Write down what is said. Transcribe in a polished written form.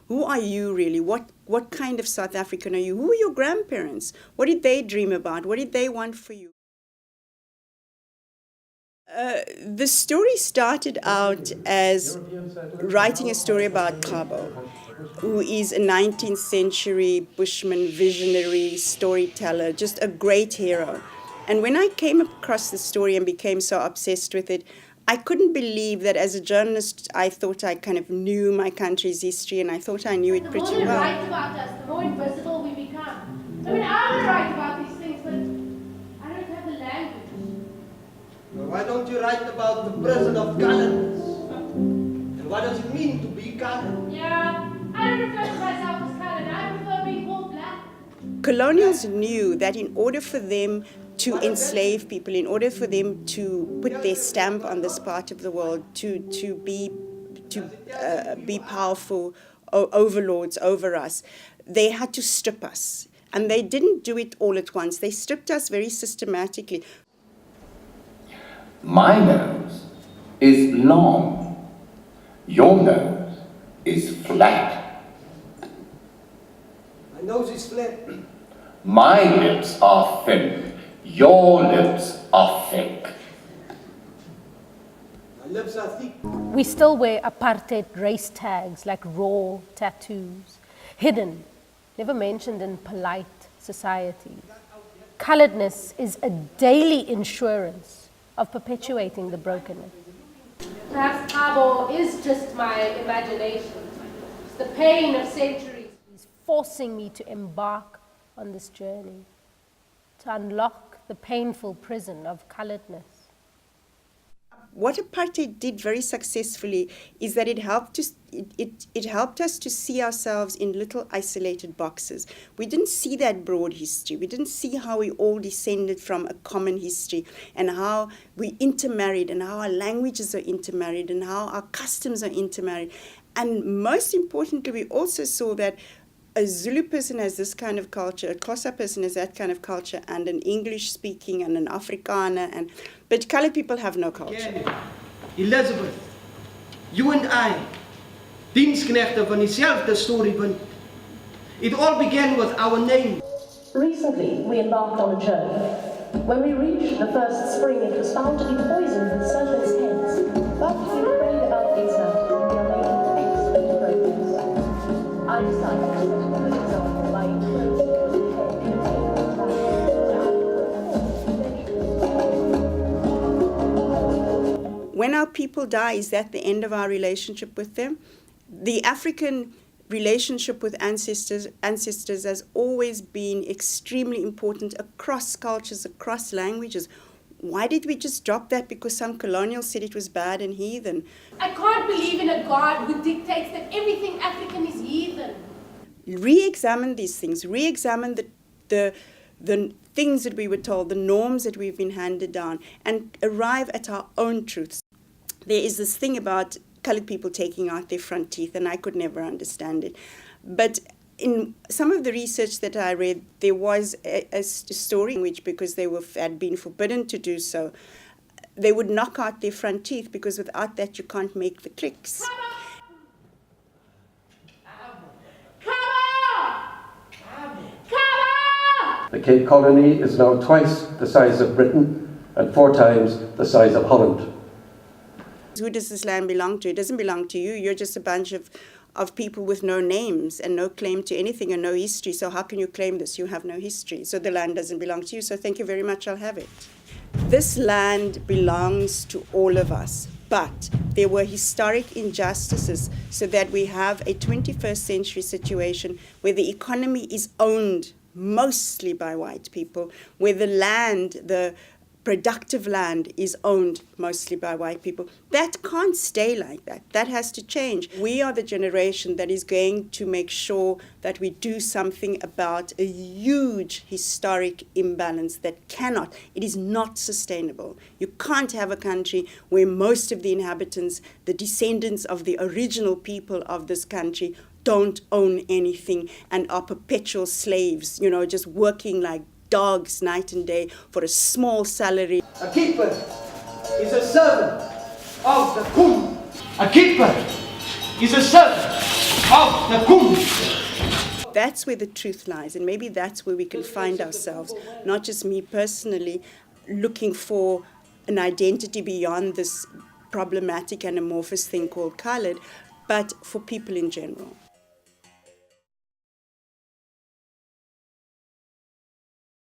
Who are you really? What kind of South African are you? Who are your grandparents? What did they dream about? What did they want for you? The story started out as writing a story about Thabo, who is a 19th century Bushman visionary storyteller, just a great hero. And when I came across the story and became so obsessed with it, I couldn't believe that as a journalist, I thought I kind of knew my country's history, and I thought I knew it pretty well. The more they write about us, the more invisible we become. I mean, I want to write about these things, but I don't have the language. Well, why don't you write about the present of coloredness? And what does it mean to be colored? Yeah, I don't refer to myself as colored. I prefer being called black. Colonials knew that in order for them to enslave people, in order for them to put their stamp on this part of the world, to be powerful overlords over us, they had to strip us. And they didn't do it all at once. They stripped us very systematically. My nose is long. Your nose is flat. My nose is flat. My lips are thin. Your lips are thick. My lips are thick. We still wear apartheid race tags like raw tattoos, hidden, never mentioned in polite society. Coloredness is a daily insurance of perpetuating the brokenness. Perhaps Thabo is just my imagination. It's the pain of centuries. He's forcing me to embark on this journey, to unlock the painful prison of coloredness. What apartheid did very successfully is that it helped us to see ourselves in little isolated boxes. We didn't see that broad history. We didn't see how we all descended from a common history, and how we intermarried, and how our languages are intermarried, and how our customs are intermarried. And most importantly, we also saw that a Zulu person has this kind of culture, a Xhosa person has that kind of culture, and an English-speaking and an Afrikaner, but colored people have no culture. Elizabeth, you and I, dienstknechten van diezelfde storiepunt. It all began with our name. Recently, we embarked on a journey. When we reached the first spring, it was found to be poisoned with serpents' heads. But we prayed about its out. We are making excellent progress. I decided to set a good example by enclosing the head in a paper bag. When our people die, is that the end of our relationship with them? The African relationship with ancestors has always been extremely important across cultures, across languages. Why did we just drop that because some colonial said it was bad and heathen? I can't believe in a God who dictates that everything African is heathen. Re-examine these things, re-examine the things that we were told, the norms that we've been handed down, and arrive at our own truths. There is this thing about colored people taking out their front teeth, and I could never understand it. But in some of the research that I read, there was a story in which, because they had been forbidden to do so, they would knock out their front teeth, because without that you can't make the clicks. The Cape Colony is now twice the size of Britain and 4 times the size of Holland. Who does this land belong to? It doesn't belong to you. You're just a bunch of people with no names and no claim to anything and no history. So how can you claim this? You have no history. So the land doesn't belong to you. So thank you very much. I'll have it. This land belongs to all of us. But there were historic injustices, so that we have a 21st century situation where the economy is owned mostly by white people, where the land, the productive land, is owned mostly by white people. That can't stay like that. That has to change. We are the generation that is going to make sure that we do something about a huge historic imbalance that it is not sustainable. You can't have a country where most of the inhabitants, the descendants of the original people of this country, don't own anything and are perpetual slaves, just working like dogs night and day for a small salary. A keeper is a servant of the Kumm. A keeper is a servant of the Kumm. That's where the truth lies, and maybe that's where we can find ourselves, not just me personally looking for an identity beyond this problematic and amorphous thing called colored, but for people in general.